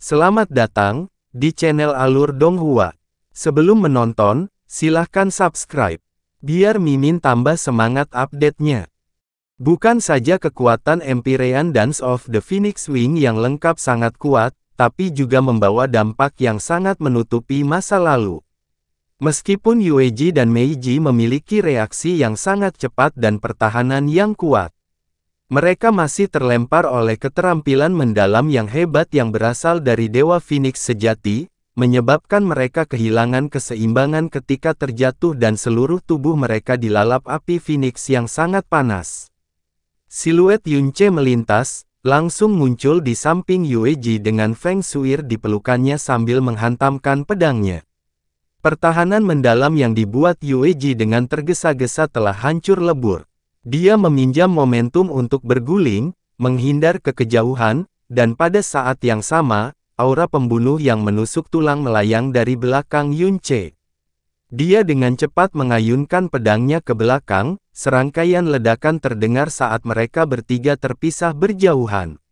Selamat datang di channel Alur Donghua. Sebelum menonton, silahkan subscribe, biar Mimin tambah semangat update-nya. Bukan saja kekuatan Empyrean Dance of the Phoenix Wing yang lengkap sangat kuat, tapi juga membawa dampak yang sangat menutupi masa lalu. Meskipun Yueji dan Meiji memiliki reaksi yang sangat cepat dan pertahanan yang kuat, mereka masih terlempar oleh keterampilan mendalam yang hebat yang berasal dari Dewa Phoenix sejati, menyebabkan mereka kehilangan keseimbangan ketika terjatuh dan seluruh tubuh mereka dilalap api Phoenix yang sangat panas. Siluet Yunce melintas, langsung muncul di samping Yueji dengan Feng Shuir di pelukannya sambil menghantamkan pedangnya. Pertahanan mendalam yang dibuat Yueji dengan tergesa-gesa telah hancur lebur. Dia meminjam momentum untuk berguling, menghindar ke kejauhan, dan pada saat yang sama, aura pembunuh yang menusuk tulang melayang dari belakang Yunce. Dia dengan cepat mengayunkan pedangnya ke belakang, serangkaian ledakan terdengar saat mereka bertiga terpisah berjauhan.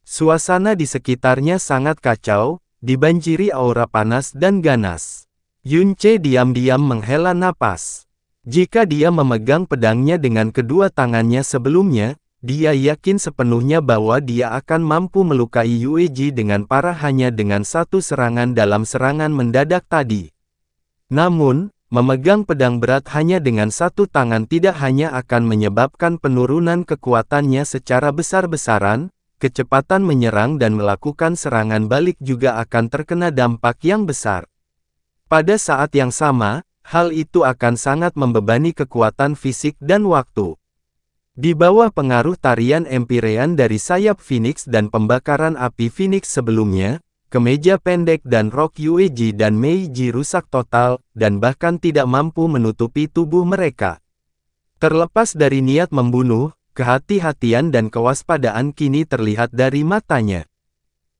Suasana di sekitarnya sangat kacau, dibanjiri aura panas dan ganas. Yunce diam-diam menghela napas. Jika dia memegang pedangnya dengan kedua tangannya sebelumnya, dia yakin sepenuhnya bahwa dia akan mampu melukai Yueji dengan parah hanya dengan satu serangan dalam serangan mendadak tadi. Namun, memegang pedang berat hanya dengan satu tangan tidak hanya akan menyebabkan penurunan kekuatannya secara besar-besaran, kecepatan menyerang dan melakukan serangan balik juga akan terkena dampak yang besar. Pada saat yang sama, hal itu akan sangat membebani kekuatan fisik dan waktu. Di bawah pengaruh tarian Empyrean dari sayap Phoenix dan pembakaran api Phoenix sebelumnya, kemeja pendek dan rok Yueji dan Meiji rusak total, dan bahkan tidak mampu menutupi tubuh mereka. Terlepas dari niat membunuh, kehati-hatian dan kewaspadaan kini terlihat dari matanya.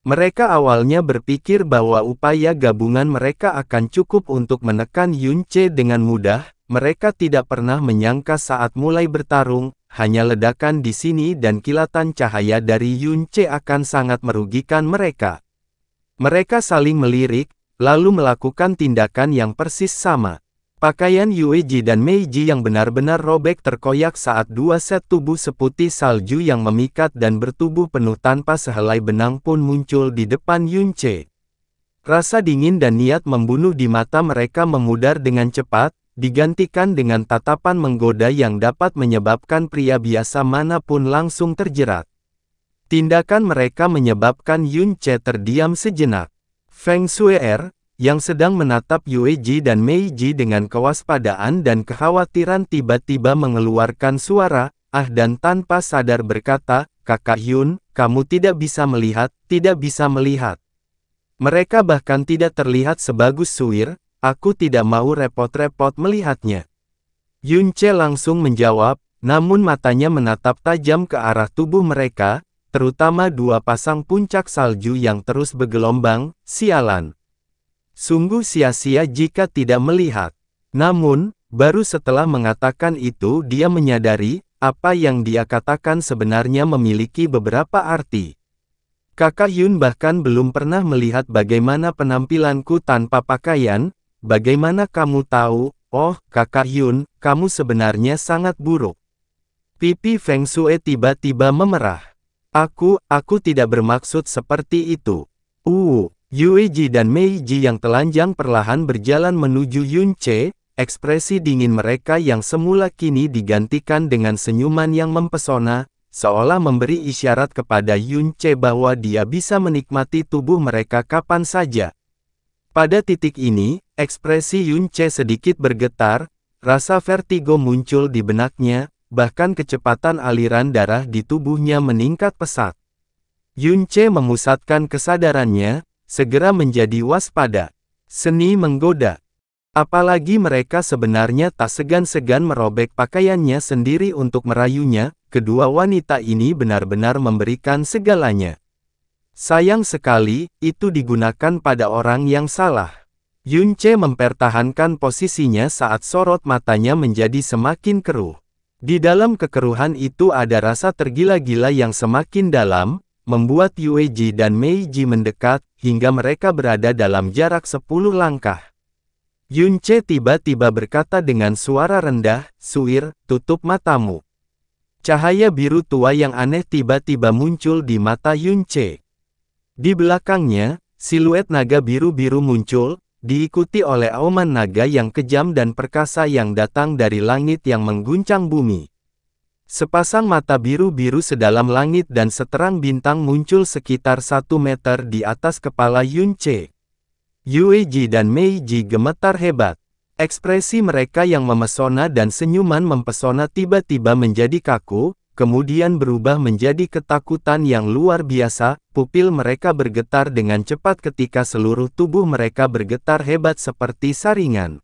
Mereka awalnya berpikir bahwa upaya gabungan mereka akan cukup untuk menekan Yunce dengan mudah. Mereka tidak pernah menyangka saat mulai bertarung, hanya ledakan di sini dan kilatan cahaya dari Yunce akan sangat merugikan mereka. Mereka saling melirik, lalu melakukan tindakan yang persis sama. Pakaian Yueji dan Meiji yang benar-benar robek terkoyak saat dua set tubuh seputih salju yang memikat dan bertubuh penuh tanpa sehelai benang pun muncul di depan Yunce. Rasa dingin dan niat membunuh di mata mereka memudar dengan cepat, digantikan dengan tatapan menggoda yang dapat menyebabkan pria biasa manapun langsung terjerat. Tindakan mereka menyebabkan Yunce terdiam sejenak. Feng Shuir, yang sedang menatap Yueji dan Meiji dengan kewaspadaan dan kekhawatiran tiba-tiba mengeluarkan suara, dan tanpa sadar berkata, "Kakak Hyun, kamu tidak bisa melihat, tidak bisa melihat. Mereka bahkan tidak terlihat sebagus Shuir, aku tidak mau repot-repot melihatnya." Yunce langsung menjawab, namun matanya menatap tajam ke arah tubuh mereka, terutama dua pasang puncak salju yang terus bergelombang. Sialan. Sungguh sia-sia jika tidak melihat. Namun, baru setelah mengatakan itu dia menyadari, apa yang dia katakan sebenarnya memiliki beberapa arti. Kakak Hyun bahkan belum pernah melihat bagaimana penampilanku tanpa pakaian. Bagaimana kamu tahu? Oh, Kakak Hyun, kamu sebenarnya sangat buruk. Pipi Feng Shui tiba-tiba memerah. Aku tidak bermaksud seperti itu. Yueji dan Meiji yang telanjang perlahan berjalan menuju Yunce, ekspresi dingin mereka yang semula kini digantikan dengan senyuman yang mempesona, seolah memberi isyarat kepada Yunce bahwa dia bisa menikmati tubuh mereka kapan saja. Pada titik ini, ekspresi Yunce sedikit bergetar, rasa vertigo muncul di benaknya, bahkan kecepatan aliran darah di tubuhnya meningkat pesat. Yunce memusatkan kesadarannya, segera menjadi waspada. Seni menggoda. Apalagi mereka sebenarnya tak segan-segan merobek pakaiannya sendiri untuk merayunya, kedua wanita ini benar-benar memberikan segalanya. Sayang sekali, itu digunakan pada orang yang salah. Yunce mempertahankan posisinya saat sorot matanya menjadi semakin keruh. Di dalam kekeruhan itu ada rasa tergila-gila yang semakin dalam, membuat Yueji dan Meiji mendekat, hingga mereka berada dalam jarak 10 langkah. Yunce tiba-tiba berkata dengan suara rendah, "Suir, tutup matamu." Cahaya biru tua yang aneh tiba-tiba muncul di mata Yunce. Di belakangnya, siluet naga biru-biru muncul, diikuti oleh auman naga yang kejam dan perkasa yang datang dari langit yang mengguncang bumi. Sepasang mata biru-biru sedalam langit dan seterang bintang muncul sekitar 1 meter di atas kepala Yunce. Yueji dan Meiji gemetar hebat. Ekspresi mereka yang memesona dan senyuman mempesona tiba-tiba menjadi kaku, kemudian berubah menjadi ketakutan yang luar biasa. Pupil mereka bergetar dengan cepat ketika seluruh tubuh mereka bergetar hebat seperti saringan.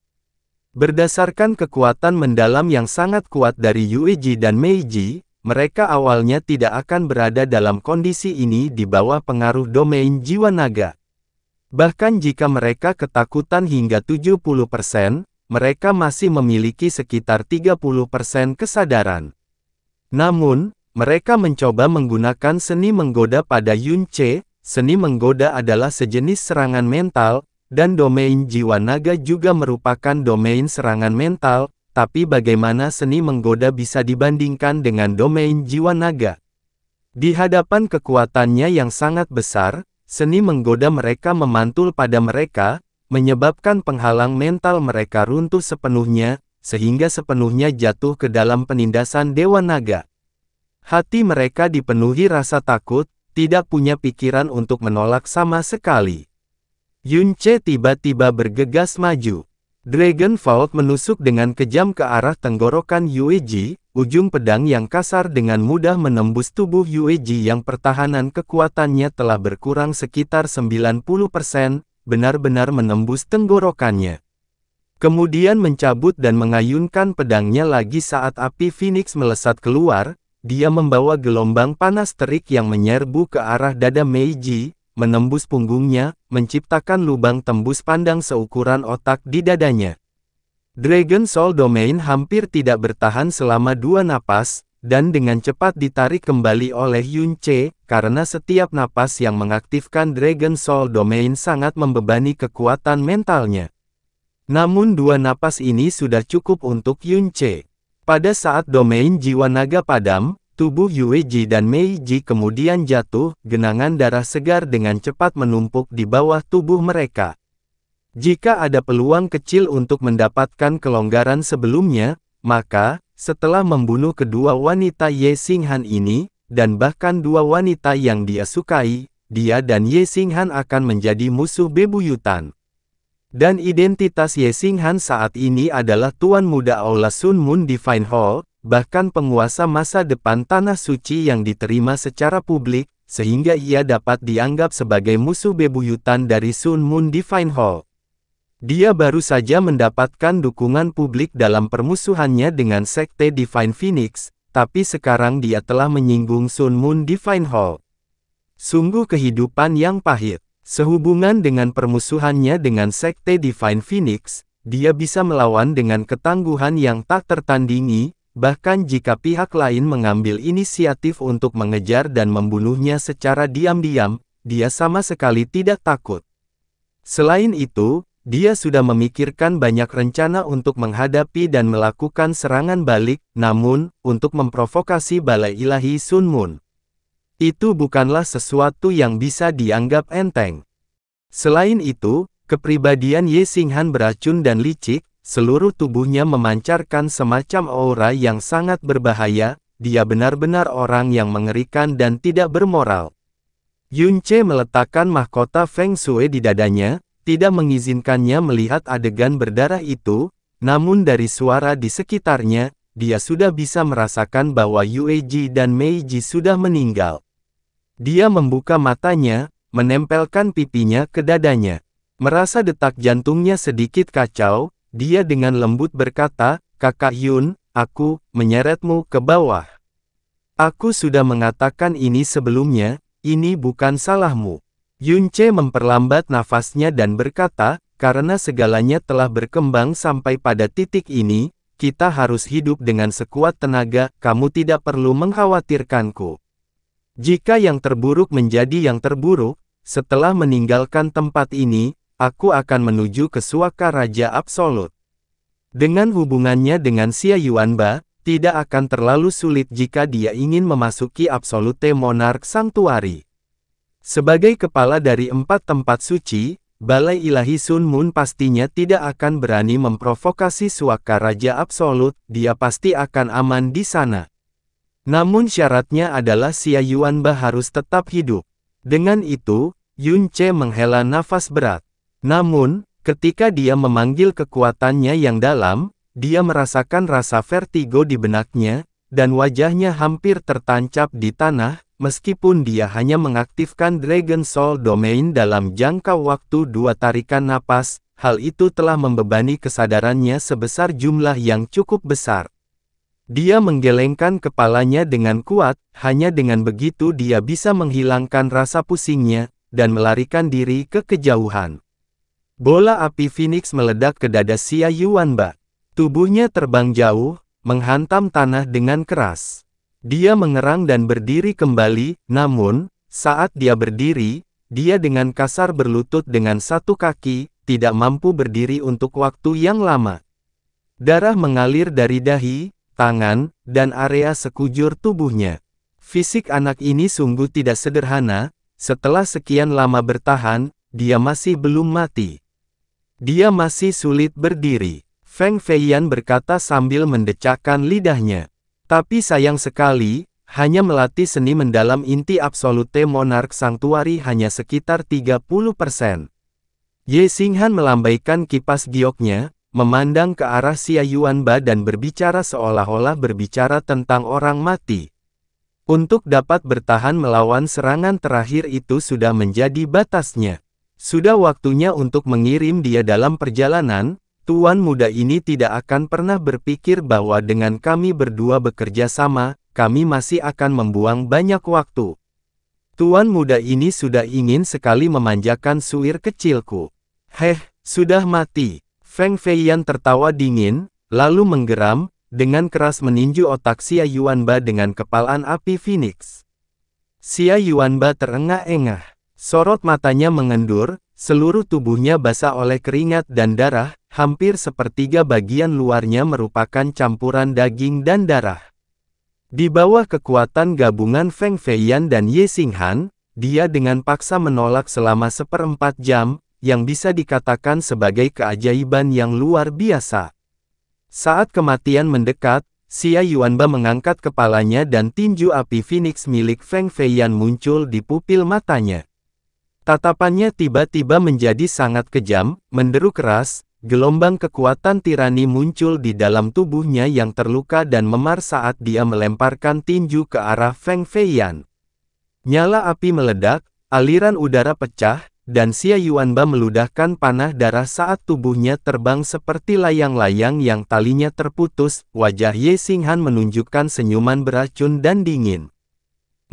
Berdasarkan kekuatan mendalam yang sangat kuat dari Yueji dan Meiji, mereka awalnya tidak akan berada dalam kondisi ini di bawah pengaruh domain jiwa naga. Bahkan jika mereka ketakutan hingga 70%, mereka masih memiliki sekitar 30% kesadaran. Namun, mereka mencoba menggunakan seni menggoda pada Yunce. Seni menggoda adalah sejenis serangan mental, dan domain jiwa naga juga merupakan domain serangan mental, tapi bagaimana seni menggoda bisa dibandingkan dengan domain jiwa naga? Di hadapan kekuatannya yang sangat besar, seni menggoda mereka memantul pada mereka, menyebabkan penghalang mental mereka runtuh sepenuhnya, sehingga sepenuhnya jatuh ke dalam penindasan Dewa Naga. Hati mereka dipenuhi rasa takut, tidak punya pikiran untuk menolak sama sekali. Yunce tiba-tiba bergegas maju. Dragon Vault menusuk dengan kejam ke arah tenggorokan Yueji, ujung pedang yang kasar dengan mudah menembus tubuh Yueji yang pertahanan kekuatannya telah berkurang sekitar 90%, benar-benar menembus tenggorokannya. Kemudian mencabut dan mengayunkan pedangnya lagi saat api Phoenix melesat keluar, dia membawa gelombang panas terik yang menyerbu ke arah dada Meiji, menembus punggungnya, menciptakan lubang tembus pandang seukuran otak di dadanya. Dragon Soul Domain hampir tidak bertahan selama 2 napas, dan dengan cepat ditarik kembali oleh Yunce, karena setiap napas yang mengaktifkan Dragon Soul Domain sangat membebani kekuatan mentalnya. Namun 2 napas ini sudah cukup untuk Yunce. Pada saat domain jiwa naga padam, tubuh Yueji dan Meiji kemudian jatuh, genangan darah segar dengan cepat menumpuk di bawah tubuh mereka. Jika ada peluang kecil untuk mendapatkan kelonggaran sebelumnya, maka, setelah membunuh kedua wanita Ye Xinghan ini, dan bahkan 2 wanita yang dia sukai, dia dan Ye Xinghan akan menjadi musuh bebuyutan. Dan identitas Ye Xinghan saat ini adalah Tuan Muda Aula Sun Moon Divine Hall, bahkan penguasa masa depan Tanah Suci yang diterima secara publik, sehingga ia dapat dianggap sebagai musuh bebuyutan dari Sun Moon Divine Hall. Dia baru saja mendapatkan dukungan publik dalam permusuhannya dengan Sekte Divine Phoenix, tapi sekarang dia telah menyinggung Sun Moon Divine Hall. Sungguh kehidupan yang pahit. Sehubungan dengan permusuhannya dengan Sekte Divine Phoenix, dia bisa melawan dengan ketangguhan yang tak tertandingi, bahkan jika pihak lain mengambil inisiatif untuk mengejar dan membunuhnya secara diam-diam, dia sama sekali tidak takut. Selain itu, dia sudah memikirkan banyak rencana untuk menghadapi dan melakukan serangan balik, namun, untuk memprovokasi Balai Ilahi Sun Moon. Itu bukanlah sesuatu yang bisa dianggap enteng. Selain itu, kepribadian Ye Xinghan beracun dan licik, seluruh tubuhnya memancarkan semacam aura yang sangat berbahaya, dia benar-benar orang yang mengerikan dan tidak bermoral. Yunce meletakkan mahkota Feng Shui di dadanya, tidak mengizinkannya melihat adegan berdarah itu, namun dari suara di sekitarnya, dia sudah bisa merasakan bahwa Yueji dan Meiji sudah meninggal. Dia membuka matanya, menempelkan pipinya ke dadanya. Merasa detak jantungnya sedikit kacau, dia dengan lembut berkata, "Kakak Yun, aku menyeretmu ke bawah. Aku sudah mengatakan ini sebelumnya, ini bukan salahmu." Yunce memperlambat nafasnya dan berkata, "Karena segalanya telah berkembang sampai pada titik ini, kita harus hidup dengan sekuat tenaga, kamu tidak perlu mengkhawatirkanku." Jika yang terburuk menjadi yang terburuk, setelah meninggalkan tempat ini, aku akan menuju ke Suaka Raja Absolut. Dengan hubungannya dengan Xia Yuanba, tidak akan terlalu sulit jika dia ingin memasuki Absolute Monarch Sanctuary. Sebagai kepala dari 4 tempat suci, Balai Ilahi Sun Moon pastinya tidak akan berani memprovokasi Suaka Raja Absolut, dia pasti akan aman di sana. Namun syaratnya adalah Xia Yuanba harus tetap hidup. Dengan itu, Yun Ce menghela nafas berat. Namun, ketika dia memanggil kekuatannya yang dalam, dia merasakan rasa vertigo di benaknya, dan wajahnya hampir tertancap di tanah, meskipun dia hanya mengaktifkan Dragon Soul Domain dalam jangka waktu 2 tarikan napas, hal itu telah membebani kesadarannya sebesar jumlah yang cukup besar. Dia menggelengkan kepalanya dengan kuat, hanya dengan begitu dia bisa menghilangkan rasa pusingnya, dan melarikan diri ke kejauhan. Bola api Phoenix meledak ke dada Xia Yuanba. Tubuhnya terbang jauh, menghantam tanah dengan keras. Dia mengerang dan berdiri kembali, namun, saat dia berdiri, dia dengan kasar berlutut dengan satu kaki, tidak mampu berdiri untuk waktu yang lama. Darah mengalir dari dahi, tangan, dan area sekujur tubuhnya. Fisik anak ini sungguh tidak sederhana, setelah sekian lama bertahan, dia masih belum mati. Dia masih sulit berdiri. Feng Feiyan berkata sambil mendecakkan lidahnya. Tapi sayang sekali, hanya melatih seni mendalam inti Absolute Monarch Sanctuary hanya sekitar 30%. Ye Xinghan melambaikan kipas gioknya, memandang ke arah Xia Yuanba dan berbicara seolah-olah berbicara tentang orang mati. Untuk dapat bertahan melawan serangan terakhir itu sudah menjadi batasnya. Sudah waktunya untuk mengirim dia dalam perjalanan. Tuan muda ini tidak akan pernah berpikir bahwa dengan kami berdua bekerja sama, kami masih akan membuang banyak waktu. Tuan muda ini sudah ingin sekali memanjakan suir kecilku. Sudah mati. Feng Feiyan tertawa dingin, lalu menggeram, dengan keras meninju otak Xia Yuanba dengan kepalan api Phoenix. Xia Yuanba terengah-engah. Sorot matanya mengendur, seluruh tubuhnya basah oleh keringat dan darah, hampir sepertiga bagian luarnya merupakan campuran daging dan darah. Di bawah kekuatan gabungan Feng Feiyan dan Ye Xinghan, dia dengan paksa menolak selama 1/4 jam, yang bisa dikatakan sebagai keajaiban yang luar biasa. Saat kematian mendekat, Xia Yuanba mengangkat kepalanya dan tinju api Phoenix milik Feng Feiyan muncul di pupil matanya. Tatapannya tiba-tiba menjadi sangat kejam, menderu keras, gelombang kekuatan tirani muncul di dalam tubuhnya yang terluka dan memar saat dia melemparkan tinju ke arah Feng Feiyan. Nyala api meledak, aliran udara pecah, dan Xia Yuanba meludahkan panah darah saat tubuhnya terbang seperti layang-layang yang talinya terputus. Wajah Ye Xinghan menunjukkan senyuman beracun dan dingin.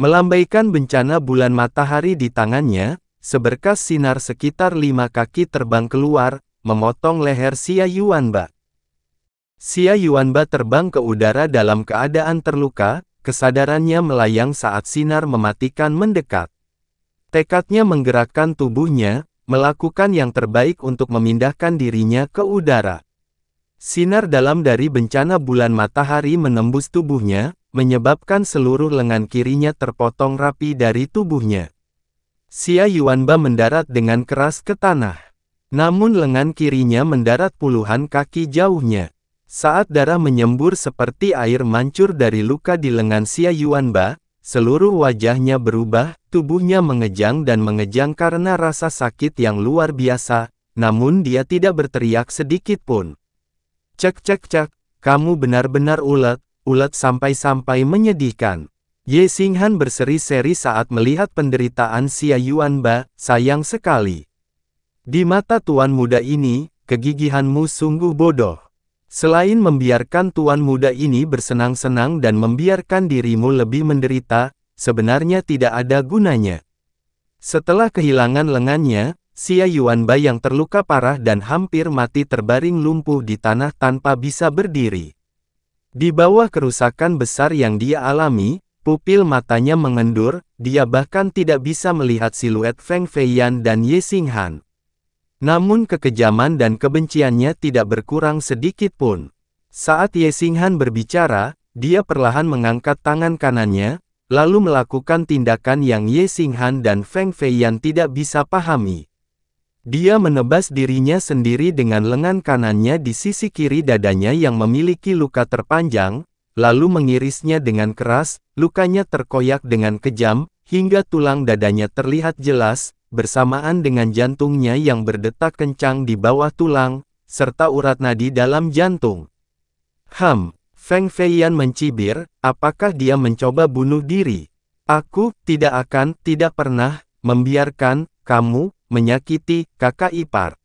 Melambaikan bencana bulan matahari di tangannya, seberkas sinar sekitar 5 kaki terbang keluar, memotong leher Xia Yuanba. Xia Yuanba terbang ke udara dalam keadaan terluka, kesadarannya melayang saat sinar mematikan mendekat. Tekadnya menggerakkan tubuhnya, melakukan yang terbaik untuk memindahkan dirinya ke udara. Sinar dalam dari bencana bulan matahari menembus tubuhnya, menyebabkan seluruh lengan kirinya terpotong rapi dari tubuhnya. Xia Yuanba mendarat dengan keras ke tanah. Namun lengan kirinya mendarat puluhan kaki jauhnya. Saat darah menyembur seperti air mancur dari luka di lengan Xia Yuanba, seluruh wajahnya berubah, tubuhnya mengejang dan mengejang karena rasa sakit yang luar biasa, namun dia tidak berteriak sedikit pun. Cek, kamu benar-benar ulet sampai-sampai menyedihkan. Ye Xinghan berseri-seri saat melihat penderitaan Xia Yuanba, sayang sekali. Di mata tuan muda ini, kegigihanmu sungguh bodoh. Selain membiarkan tuan muda ini bersenang-senang dan membiarkan dirimu lebih menderita, sebenarnya tidak ada gunanya. Setelah kehilangan lengannya, Xia Yuanba yang terluka parah dan hampir mati terbaring lumpuh di tanah tanpa bisa berdiri. Di bawah kerusakan besar yang dia alami, pupil matanya mengendur, dia bahkan tidak bisa melihat siluet Feng Feiyan dan Ye Xinghan. Namun kekejaman dan kebenciannya tidak berkurang sedikit pun. Saat Ye Xinghan berbicara, dia perlahan mengangkat tangan kanannya, lalu melakukan tindakan yang Ye Xinghan dan Feng Feiyan tidak bisa pahami. Dia menebas dirinya sendiri dengan lengan kanannya di sisi kiri dadanya yang memiliki luka terpanjang, lalu mengirisnya dengan keras, lukanya terkoyak dengan kejam, hingga tulang dadanya terlihat jelas, bersamaan dengan jantungnya yang berdetak kencang di bawah tulang, serta urat nadi dalam jantung. Feng Feiyan mencibir, apakah dia mencoba bunuh diri? Aku tidak pernah membiarkan kamu menyakiti kakak ipar.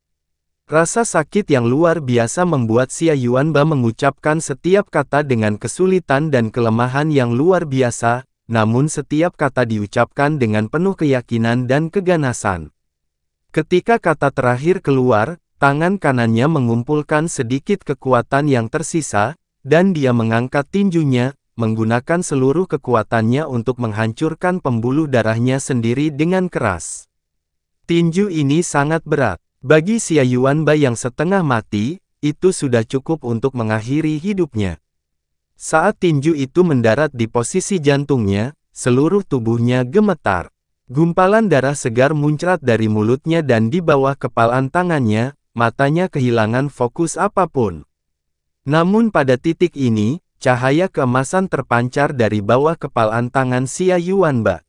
Rasa sakit yang luar biasa membuat Xia Yuanba mengucapkan setiap kata dengan kesulitan dan kelemahan yang luar biasa, namun setiap kata diucapkan dengan penuh keyakinan dan keganasan. Ketika kata terakhir keluar, tangan kanannya mengumpulkan sedikit kekuatan yang tersisa, dan dia mengangkat tinjunya, menggunakan seluruh kekuatannya untuk menghancurkan pembuluh darahnya sendiri dengan keras. Tinju ini sangat berat. Bagi Xia Yuanba yang setengah mati, itu sudah cukup untuk mengakhiri hidupnya. Saat tinju itu mendarat di posisi jantungnya, seluruh tubuhnya gemetar. Gumpalan darah segar muncrat dari mulutnya dan di bawah kepalan tangannya, matanya kehilangan fokus apapun. Namun pada titik ini, cahaya keemasan terpancar dari bawah kepalan tangan Xia Yuanba.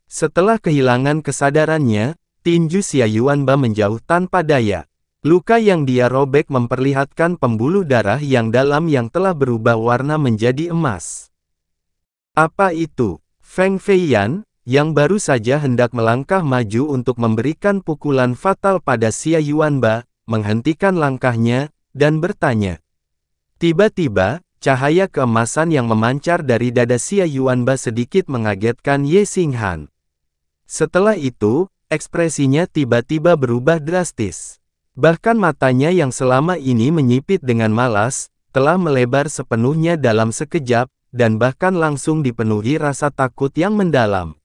Setelah kehilangan kesadarannya, tinju Xia Yuanba menjauh tanpa daya. Luka yang dia robek memperlihatkan pembuluh darah yang dalam yang telah berubah warna menjadi emas. Apa itu? Feng Feiyan, yang baru saja hendak melangkah maju untuk memberikan pukulan fatal pada Xia Yuanba, menghentikan langkahnya, dan bertanya. Tiba-tiba, cahaya keemasan yang memancar dari dada Xia Yuanba sedikit mengagetkan Ye Xinghan. Setelah itu, ekspresinya tiba-tiba berubah drastis. Bahkan matanya yang selama ini menyipit dengan malas, telah melebar sepenuhnya dalam sekejap, dan bahkan langsung dipenuhi rasa takut yang mendalam.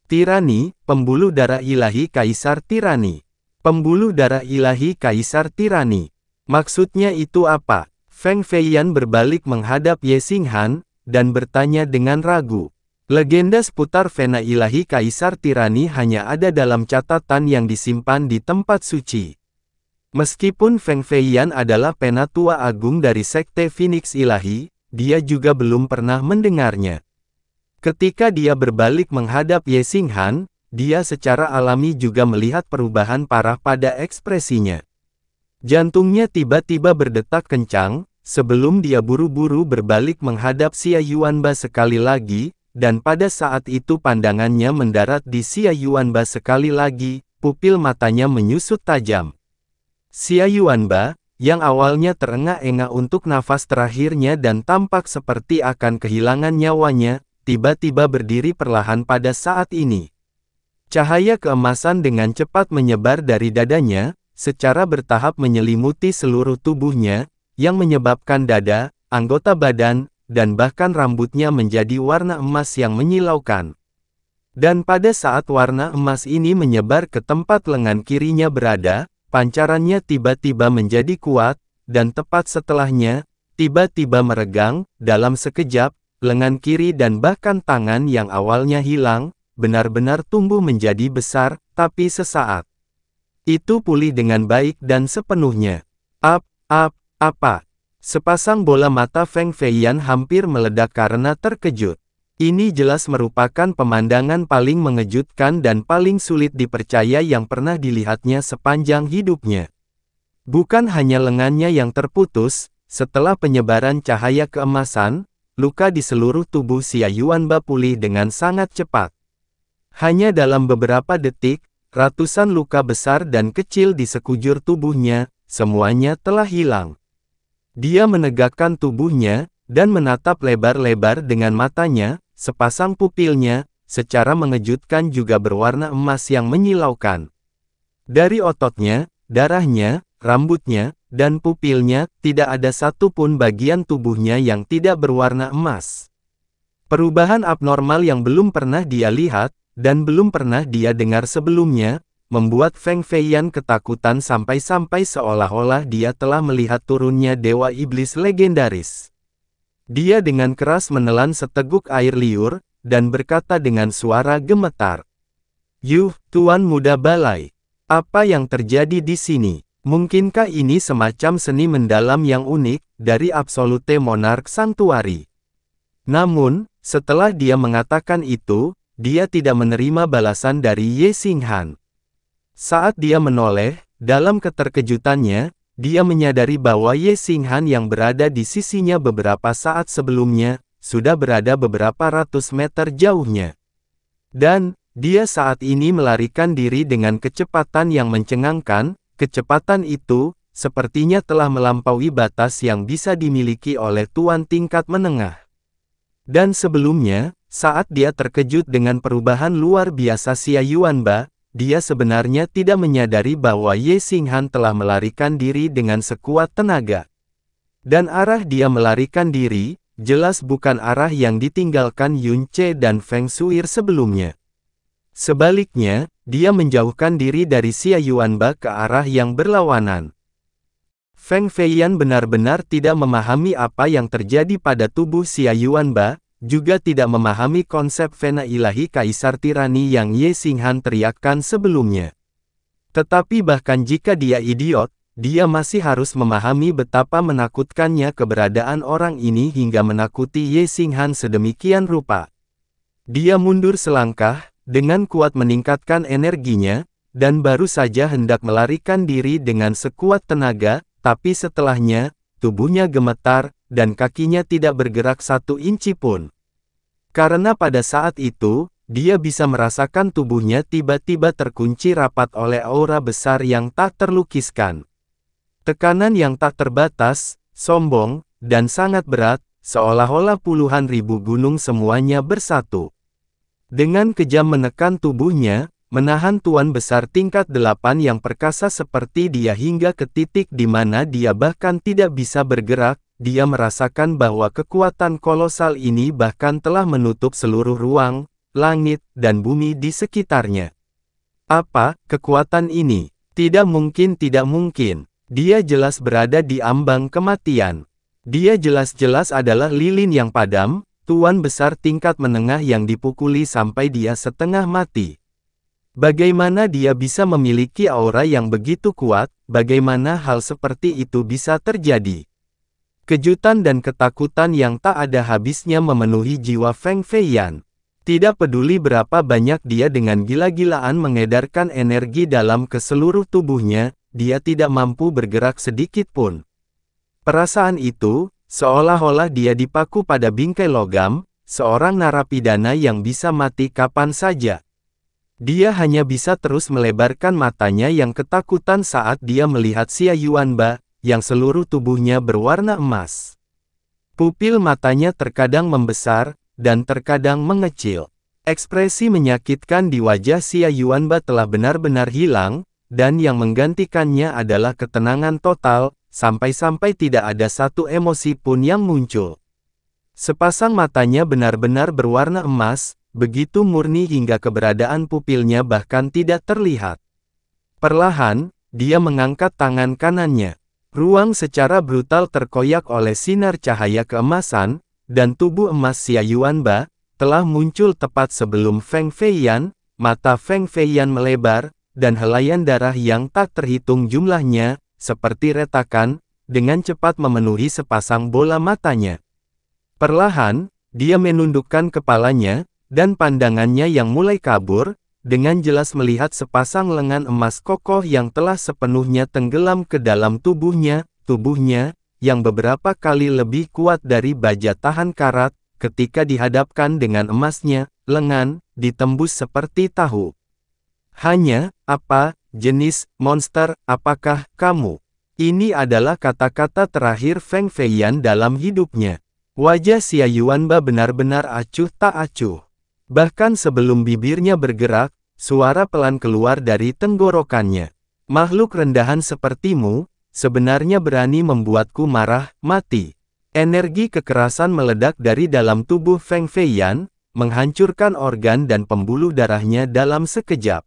Tirani, pembuluh darah ilahi Kaisar Tirani. Pembuluh darah ilahi Kaisar Tirani. Maksudnya itu apa? Feng Feiyan berbalik menghadap Ye Xinghan, dan bertanya dengan ragu. Legenda seputar Vena ilahi Kaisar Tirani hanya ada dalam catatan yang disimpan di tempat suci. Meskipun Feng Feiyan adalah penatua agung dari Sekte Phoenix Ilahi, dia juga belum pernah mendengarnya. Ketika dia berbalik menghadap Ye Xinghan, dia secara alami juga melihat perubahan parah pada ekspresinya. Jantungnya tiba-tiba berdetak kencang, sebelum dia buru-buru berbalik menghadap Xia Yuanba sekali lagi, dan pada saat itu pandangannya mendarat di Xia Yuanba sekali lagi, pupil matanya menyusut tajam. Xia Yuanba, yang awalnya terengah-engah untuk nafas terakhirnya dan tampak seperti akan kehilangan nyawanya, tiba-tiba berdiri perlahan pada saat ini. Cahaya keemasan dengan cepat menyebar dari dadanya, secara bertahap menyelimuti seluruh tubuhnya, yang menyebabkan dada, anggota badan, dan bahkan rambutnya menjadi warna emas yang menyilaukan. Dan pada saat warna emas ini menyebar ke tempat lengan kirinya berada, pancarannya tiba-tiba menjadi kuat, dan tepat setelahnya, tiba-tiba meregang, dalam sekejap, lengan kiri dan bahkan tangan yang awalnya hilang, benar-benar tumbuh menjadi besar, tapi sesaat itu pulih dengan baik dan sepenuhnya. Apa? Sepasang bola mata Feng Feiyan hampir meledak karena terkejut. Ini jelas merupakan pemandangan paling mengejutkan dan paling sulit dipercaya yang pernah dilihatnya sepanjang hidupnya. Bukan hanya lengannya yang terputus, setelah penyebaran cahaya keemasan, luka di seluruh tubuh Xia Yuanba pulih dengan sangat cepat. Hanya dalam beberapa detik, ratusan luka besar dan kecil di sekujur tubuhnya, semuanya telah hilang. Dia menegakkan tubuhnya, dan menatap lebar-lebar dengan matanya, sepasang pupilnya, secara mengejutkan juga berwarna emas yang menyilaukan. Dari ototnya, darahnya, rambutnya, dan pupilnya, tidak ada satu pun bagian tubuhnya yang tidak berwarna emas. Perubahan abnormal yang belum pernah dia lihat, dan belum pernah dia dengar sebelumnya, membuat Feng Feiyan ketakutan sampai-sampai seolah-olah dia telah melihat turunnya dewa iblis legendaris. Dia dengan keras menelan seteguk air liur, dan berkata dengan suara gemetar. "Yuh, Tuan Muda Balai. Apa yang terjadi di sini? Mungkinkah ini semacam seni mendalam yang unik, dari Absolute Monarch Sanctuary?" Namun, setelah dia mengatakan itu, dia tidak menerima balasan dari Ye Xinghan. Saat dia menoleh, dalam keterkejutannya, dia menyadari bahwa Ye Xinghan yang berada di sisinya beberapa saat sebelumnya, sudah berada beberapa ratus meter jauhnya. Dan, dia saat ini melarikan diri dengan kecepatan yang mencengangkan. Kecepatan itu, sepertinya telah melampaui batas yang bisa dimiliki oleh tuan tingkat menengah. Dan sebelumnya, saat dia terkejut dengan perubahan luar biasa Xia Yuanba, dia sebenarnya tidak menyadari bahwa Ye Xinghan telah melarikan diri dengan sekuat tenaga. Dan arah dia melarikan diri, jelas bukan arah yang ditinggalkan Yun Ce dan Feng Shuir sebelumnya. Sebaliknya, dia menjauhkan diri dari Xia Yuanba ke arah yang berlawanan. Feng Feiyan benar-benar tidak memahami apa yang terjadi pada tubuh Xia Yuanba, juga tidak memahami konsep Vena Ilahi Kaisar Tirani yang Ye Xinghan teriakkan sebelumnya. Tetapi bahkan jika dia idiot, dia masih harus memahami betapa menakutkannya keberadaan orang ini hingga menakuti Ye Xinghan sedemikian rupa. Dia mundur selangkah, dengan kuat meningkatkan energinya, dan baru saja hendak melarikan diri dengan sekuat tenaga, tapi setelahnya, tubuhnya gemetar, dan kakinya tidak bergerak 1 inci pun. Karena pada saat itu, dia bisa merasakan tubuhnya tiba-tiba terkunci rapat oleh aura besar yang tak terlukiskan. Tekanan yang tak terbatas, sombong, dan sangat berat, seolah-olah puluhan ribu gunung semuanya bersatu. Dengan kejam menekan tubuhnya, menahan tuan besar tingkat 8 yang perkasa seperti dia hingga ke titik di mana dia bahkan tidak bisa bergerak, dia merasakan bahwa kekuatan kolosal ini bahkan telah menutup seluruh ruang, langit, dan bumi di sekitarnya. Apa, kekuatan ini? Tidak mungkin, tidak mungkin. Dia jelas berada di ambang kematian. Dia jelas-jelas adalah lilin yang padam, tuan besar tingkat menengah yang dipukuli sampai dia setengah mati. Bagaimana dia bisa memiliki aura yang begitu kuat, bagaimana hal seperti itu bisa terjadi? Kejutan dan ketakutan yang tak ada habisnya memenuhi jiwa Feng Feiyan. Tidak peduli berapa banyak dia dengan gila-gilaan mengedarkan energi dalam ke seluruh tubuhnya, dia tidak mampu bergerak sedikit pun. Perasaan itu, seolah-olah dia dipaku pada bingkai logam, seorang narapidana yang bisa mati kapan saja. Dia hanya bisa terus melebarkan matanya yang ketakutan saat dia melihat Xia Yuanba, yang seluruh tubuhnya berwarna emas. Pupil matanya terkadang membesar, dan terkadang mengecil. Ekspresi menyakitkan di wajah Xia Yuanba telah benar-benar hilang, dan yang menggantikannya adalah ketenangan total, sampai-sampai tidak ada satu emosi pun yang muncul. Sepasang matanya benar-benar berwarna emas, begitu murni hingga keberadaan pupilnya bahkan tidak terlihat. Perlahan, dia mengangkat tangan kanannya. Ruang secara brutal terkoyak oleh sinar cahaya keemasan, dan tubuh emas Xia Yuanba telah muncul tepat sebelum Feng Feiyan. Mata Feng Feiyan melebar, dan helaian darah yang tak terhitung jumlahnya, seperti retakan, dengan cepat memenuhi sepasang bola matanya. Perlahan, dia menundukkan kepalanya, dan pandangannya yang mulai kabur, dengan jelas melihat sepasang lengan emas kokoh yang telah sepenuhnya tenggelam ke dalam tubuhnya, yang beberapa kali lebih kuat dari baja tahan karat, ketika dihadapkan dengan emasnya, lengan, ditembus seperti tahu. Hanya, apa, jenis, monster, apakah, kamu? Ini adalah kata-kata terakhir Feng Feiyan dalam hidupnya. Wajah Xia Yuanba benar-benar acuh tak acuh. Bahkan sebelum bibirnya bergerak, suara pelan keluar dari tenggorokannya. Makhluk rendahan sepertimu, sebenarnya berani membuatku marah, mati. Energi kekerasan meledak dari dalam tubuh Feng Feiyan, menghancurkan organ dan pembuluh darahnya dalam sekejap.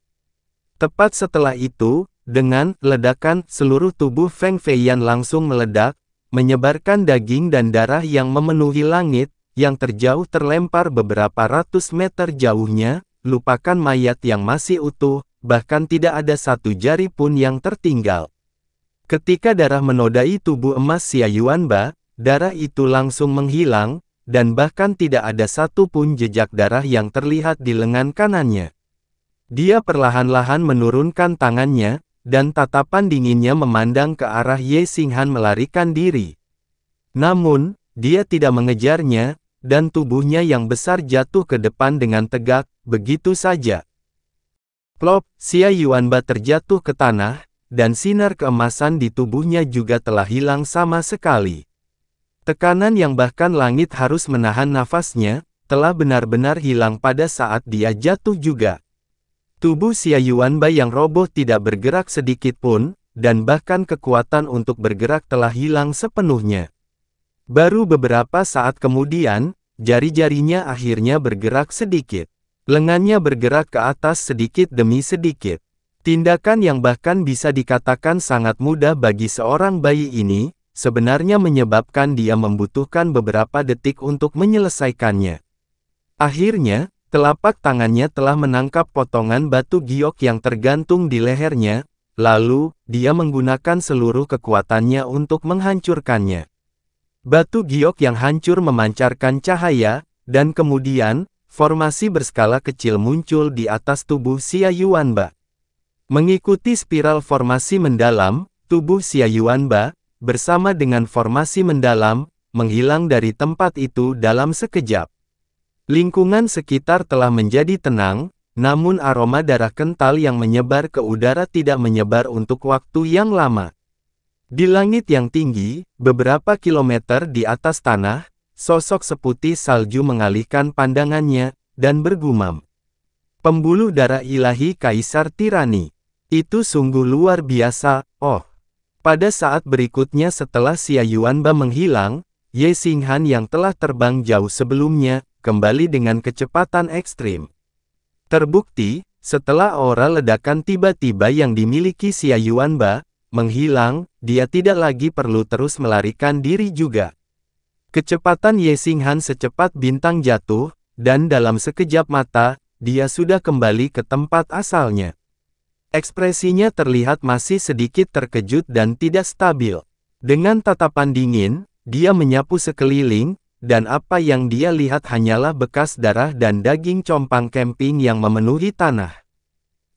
Tepat setelah itu, dengan ledakan, seluruh tubuh Feng Feiyan langsung meledak, menyebarkan daging dan darah yang memenuhi langit, yang terjauh terlempar beberapa ratus meter jauhnya, lupakan mayat yang masih utuh, bahkan tidak ada satu jari pun yang tertinggal. Ketika darah menodai tubuh emas Xia Yuanba, darah itu langsung menghilang, dan bahkan tidak ada satu pun jejak darah yang terlihat di lengan kanannya. Dia perlahan-lahan menurunkan tangannya, dan tatapan dinginnya memandang ke arah Ye Xinghan melarikan diri. Namun, dia tidak mengejarnya, dan tubuhnya yang besar jatuh ke depan dengan tegak, begitu saja. Plop, Xia Yuanba terjatuh ke tanah, dan sinar keemasan di tubuhnya juga telah hilang sama sekali. Tekanan yang bahkan langit harus menahan nafasnya, telah benar-benar hilang pada saat dia jatuh juga. Tubuh Xia Yuanba yang roboh tidak bergerak sedikit pun, dan bahkan kekuatan untuk bergerak telah hilang sepenuhnya. Baru beberapa saat kemudian, jari-jarinya akhirnya bergerak sedikit. Lengannya bergerak ke atas sedikit demi sedikit. Tindakan yang bahkan bisa dikatakan sangat mudah bagi seorang bayi ini, sebenarnya menyebabkan dia membutuhkan beberapa detik untuk menyelesaikannya. Akhirnya, telapak tangannya telah menangkap potongan batu giok yang tergantung di lehernya, lalu, dia menggunakan seluruh kekuatannya untuk menghancurkannya. Batu giok yang hancur memancarkan cahaya, dan kemudian, formasi berskala kecil muncul di atas tubuh Xia Yuanba. Mengikuti spiral formasi mendalam, tubuh Xia Yuanba, bersama dengan formasi mendalam, menghilang dari tempat itu dalam sekejap. Lingkungan sekitar telah menjadi tenang, namun aroma darah kental yang menyebar ke udara tidak menyebar untuk waktu yang lama. Di langit yang tinggi, beberapa kilometer di atas tanah, sosok seputih salju mengalihkan pandangannya, dan bergumam. Pembuluh darah ilahi Kaisar Tirani. Itu sungguh luar biasa, oh. Pada saat berikutnya setelah Xia Yuanba menghilang, Ye Xinghan yang telah terbang jauh sebelumnya, kembali dengan kecepatan ekstrim. Terbukti, setelah aura ledakan tiba-tiba yang dimiliki Xia Yuanba menghilang, dia tidak lagi perlu terus melarikan diri juga. Kecepatan Ye Xinghan secepat bintang jatuh, dan dalam sekejap mata, dia sudah kembali ke tempat asalnya. Ekspresinya terlihat masih sedikit terkejut dan tidak stabil. Dengan tatapan dingin, dia menyapu sekeliling, dan apa yang dia lihat hanyalah bekas darah dan daging compang camping yang memenuhi tanah.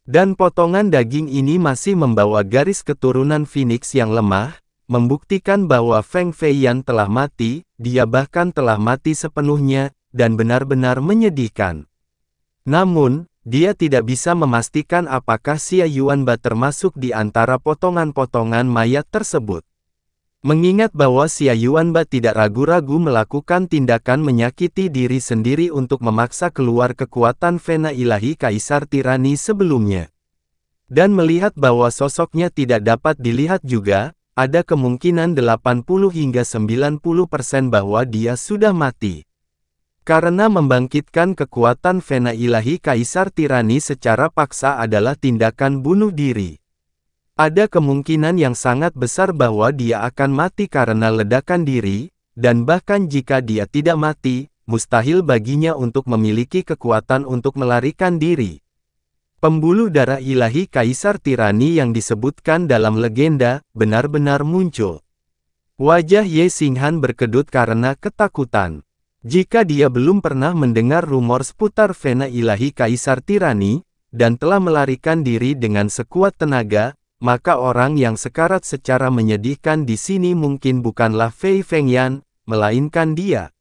Dan potongan daging ini masih membawa garis keturunan Phoenix yang lemah, membuktikan bahwa Feng Feiyan telah mati, dia bahkan telah mati sepenuhnya, dan benar-benar menyedihkan. Namun, dia tidak bisa memastikan apakah Xia Yuanba termasuk di antara potongan-potongan mayat tersebut. Mengingat bahwa Xia Yuanba tidak ragu-ragu melakukan tindakan menyakiti diri sendiri untuk memaksa keluar kekuatan Vena ilahi Kaisar Tirani sebelumnya. Dan melihat bahwa sosoknya tidak dapat dilihat juga, ada kemungkinan 80 hingga 90% bahwa dia sudah mati. Karena membangkitkan kekuatan Vena ilahi Kaisar Tirani secara paksa adalah tindakan bunuh diri. Ada kemungkinan yang sangat besar bahwa dia akan mati karena ledakan diri, dan bahkan jika dia tidak mati, mustahil baginya untuk memiliki kekuatan untuk melarikan diri. Pembuluh darah ilahi Kaisar Tirani yang disebutkan dalam legenda, benar-benar muncul. Wajah Ye Xinghan berkedut karena ketakutan. Jika dia belum pernah mendengar rumor seputar Vena ilahi Kaisar Tirani, dan telah melarikan diri dengan sekuat tenaga, maka orang yang sekarat secara menyedihkan di sini mungkin bukanlah Fei Fengyan, melainkan dia.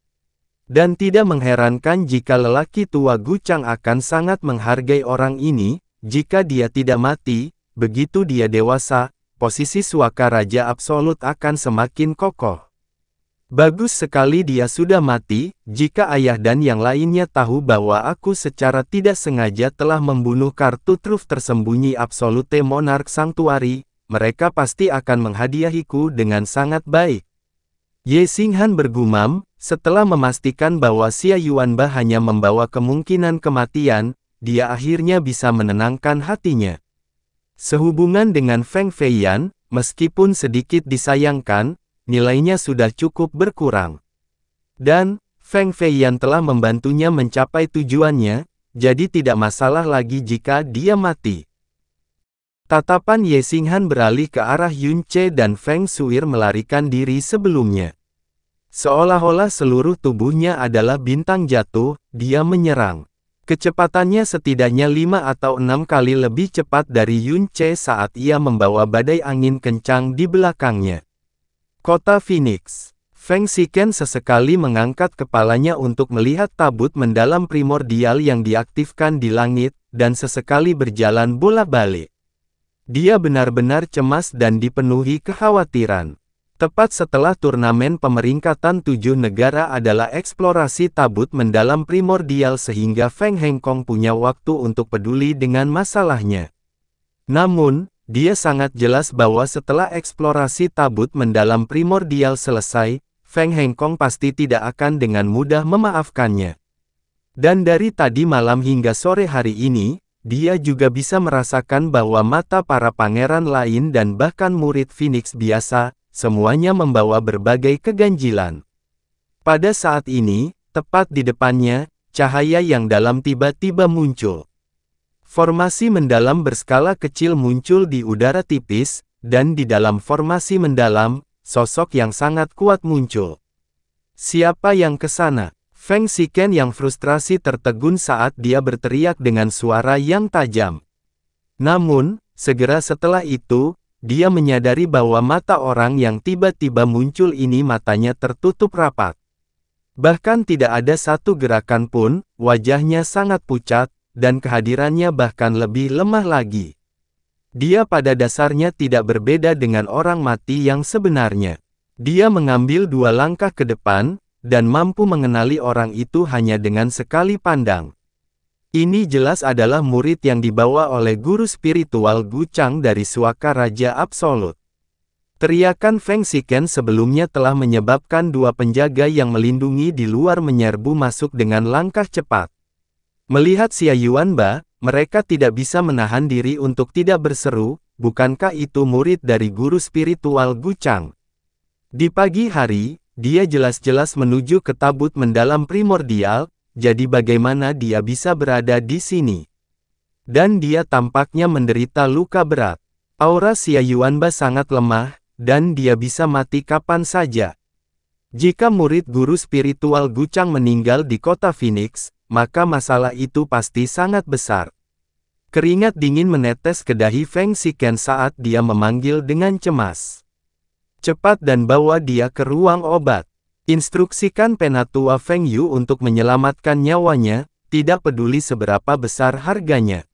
Dan tidak mengherankan jika lelaki tua Guchang akan sangat menghargai orang ini, jika dia tidak mati, begitu dia dewasa, posisi suaka Raja Absolut akan semakin kokoh. Bagus sekali dia sudah mati, jika ayah dan yang lainnya tahu bahwa aku secara tidak sengaja telah membunuh kartu truf tersembunyi Absolute Monarch Sanctuary, mereka pasti akan menghadiahiku dengan sangat baik. Ye Xinghan bergumam, setelah memastikan bahwa Xia Yuanba hanya membawa kemungkinan kematian, dia akhirnya bisa menenangkan hatinya. Sehubungan dengan Feng Feiyan, meskipun sedikit disayangkan, nilainya sudah cukup berkurang. Dan, Feng Feiyan telah membantunya mencapai tujuannya, jadi tidak masalah lagi jika dia mati. Tatapan Ye Xinghan beralih ke arah Yun Ce dan Feng Suir melarikan diri sebelumnya. Seolah-olah seluruh tubuhnya adalah bintang jatuh, dia menyerang. Kecepatannya setidaknya 5 atau 6 kali lebih cepat dari Yun Ce saat ia membawa badai angin kencang di belakangnya. Kota Phoenix. Feng Xiken sesekali mengangkat kepalanya untuk melihat tabut mendalam primordial yang diaktifkan di langit, dan sesekali berjalan bolak-balik. Dia benar-benar cemas dan dipenuhi kekhawatiran. Tepat setelah turnamen pemeringkatan 7 negara adalah eksplorasi tabut mendalam primordial sehingga Feng Hengkong punya waktu untuk peduli dengan masalahnya. Namun, dia sangat jelas bahwa setelah eksplorasi tabut mendalam primordial selesai, Feng Hengkong pasti tidak akan dengan mudah memaafkannya. Dan dari tadi malam hingga sore hari ini, dia juga bisa merasakan bahwa mata para pangeran lain dan bahkan murid Phoenix biasa, semuanya membawa berbagai keganjilan. Pada saat ini, tepat di depannya, cahaya yang dalam tiba-tiba muncul. Formasi mendalam berskala kecil muncul di udara tipis, dan di dalam formasi mendalam, sosok yang sangat kuat muncul. Siapa yang ke sana? Feng Xiken yang frustrasi tertegun saat dia berteriak dengan suara yang tajam. Namun, segera setelah itu, dia menyadari bahwa mata orang yang tiba-tiba muncul ini matanya tertutup rapat. Bahkan tidak ada satu gerakan pun, wajahnya sangat pucat, dan kehadirannya bahkan lebih lemah lagi. Dia pada dasarnya tidak berbeda dengan orang mati yang sebenarnya. Dia mengambil 2 langkah ke depan, dan mampu mengenali orang itu hanya dengan sekali pandang. Ini jelas adalah murid yang dibawa oleh guru spiritual Gu Chang dari Suaka Raja Absolut. Teriakan Feng Xiken sebelumnya telah menyebabkan 2 penjaga yang melindungi di luar menyerbu masuk dengan langkah cepat. Melihat Xia Yuanba, mereka tidak bisa menahan diri untuk tidak berseru, bukankah itu murid dari guru spiritual Gu Chang? Di pagi hari, dia jelas-jelas menuju ke tabut mendalam primordial, jadi bagaimana dia bisa berada di sini? Dan dia tampaknya menderita luka berat. Aura Xia Yuanba sangat lemah, dan dia bisa mati kapan saja. Jika murid guru spiritual Gu Chang meninggal di kota Phoenix, maka masalah itu pasti sangat besar. Keringat dingin menetes ke dahi Feng Xiken saat dia memanggil dengan cemas. Cepat dan bawa dia ke ruang obat. Instruksikan Penatua Feng Yu untuk menyelamatkan nyawanya, tidak peduli seberapa besar harganya.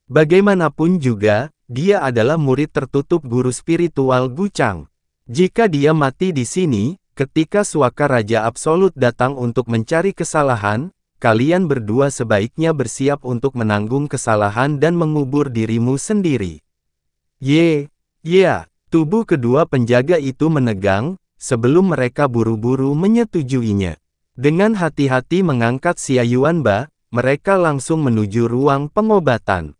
Bagaimanapun juga, dia adalah murid tertutup guru spiritual Gu Chang. Jika dia mati di sini, ketika Suaka Raja Absolut datang untuk mencari kesalahan, kalian berdua sebaiknya bersiap untuk menanggung kesalahan dan mengubur dirimu sendiri. Ya, tubuh kedua penjaga itu menegang, sebelum mereka buru-buru menyetujuinya. Dengan hati-hati mengangkat Xia Yuanba, mereka langsung menuju ruang pengobatan.